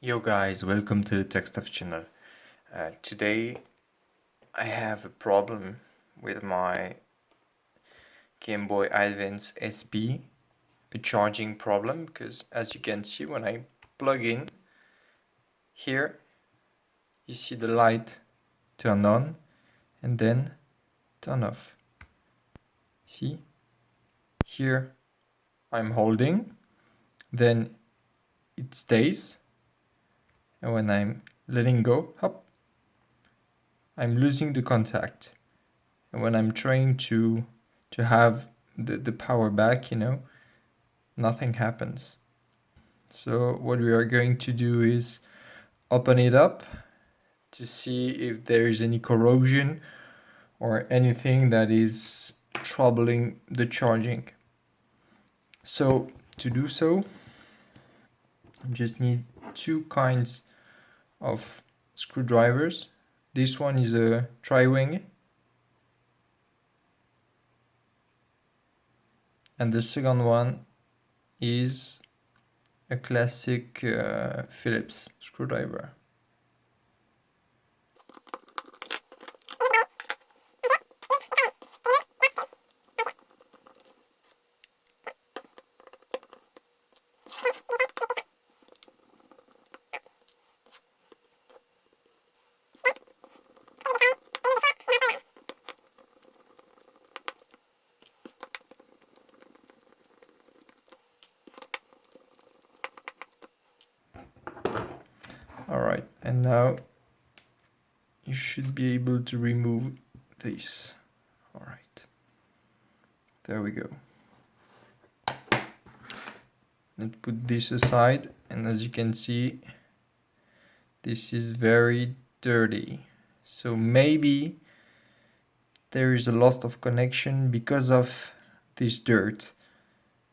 Yo guys, welcome to the Tech Stuff channel. Today I have a problem with my GameBoy Advance SP, a charging problem, because as you can see when I plug in here, you see the light turn on and then turn off. See? Here I'm holding, then it stays, and when I'm letting go, hop, I'm losing the contact. And when I'm trying to have the power back, nothing happens. So what we are going to do is open it up to see if there is any corrosion or anything that is troubling the charging. So to do so, you just need two kinds of screwdrivers. This one is a tri-wing, and the second one is a classic Phillips screwdriver. Alright, and now you should be able to remove this. Alright, there we go. Let's put this aside, and as you can see, this is very dirty. So maybe there is a loss of connection because of this dirt,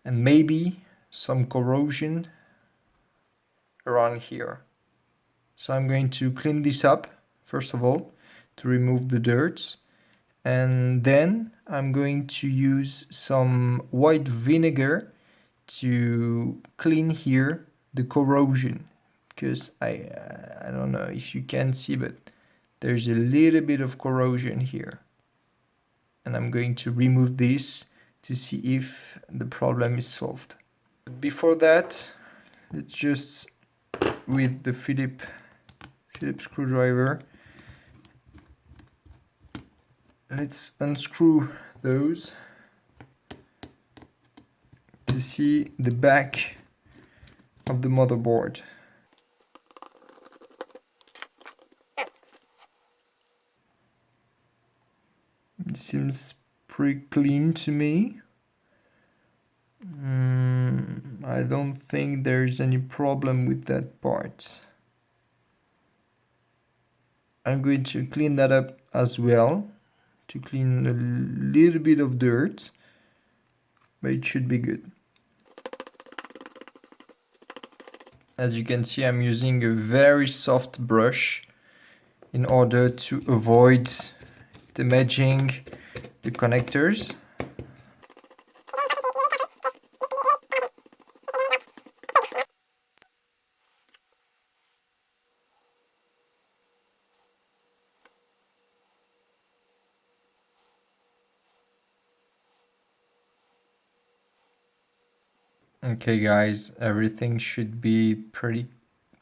and maybe some corrosion around here. So I'm going to clean this up first of all to remove the dirt, and then I'm going to use some white vinegar to clean here the corrosion, because I don't know if you can see, but there's a little bit of corrosion here, and I'm going to remove this to see if the problem is solved. Before that, let's just, with the Phillips screwdriver, let's unscrew those to see the back of the motherboard. It seems pretty clean to me. I don't think there's any problem with that part. I'm going to clean that up as well, to clean a little bit of dirt, but it should be good. As you can see, I'm using a very soft brush in order to avoid damaging the connectors. Okay guys, everything should be pretty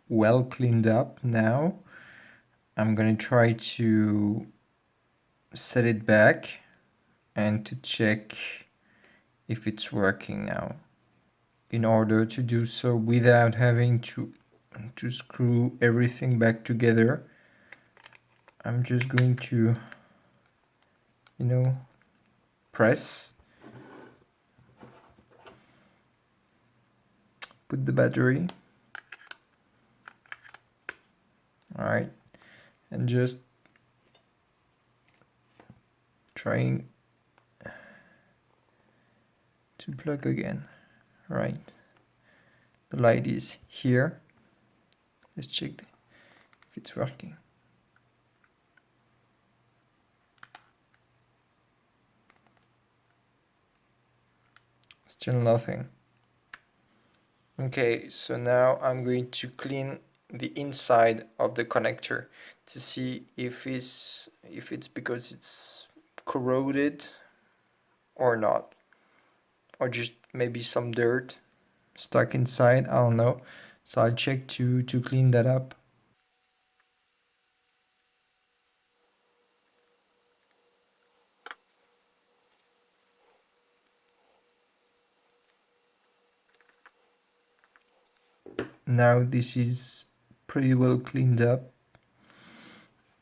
well cleaned up now. I'm gonna try to set it back and to check if it's working now. In order to do so without having to screw everything back together, I'm just going to, press, put the battery, alright, and just trying to plug again. Right, the light is here. Let's check if it's working. Still nothing. Okay, so now I'm going to clean the inside of the connector to see if it's because it's corroded or not, or just maybe some dirt stuck inside. I don't know. So I'll check to clean that up. Now this is pretty well cleaned up.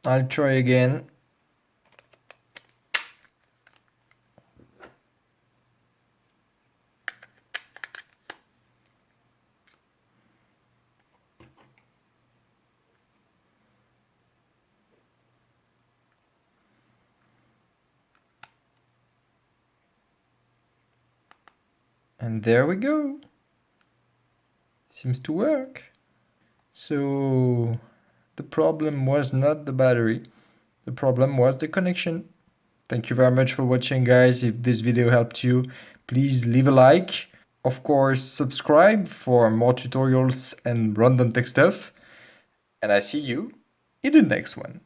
I'll try again. And there we go. Seems to work. So the problem was not the battery. The problem was the connection. Thank you very much for watching, guys. If this video helped you, please leave a like. Of course, subscribe for more tutorials and random tech stuff. And I see you in the next one.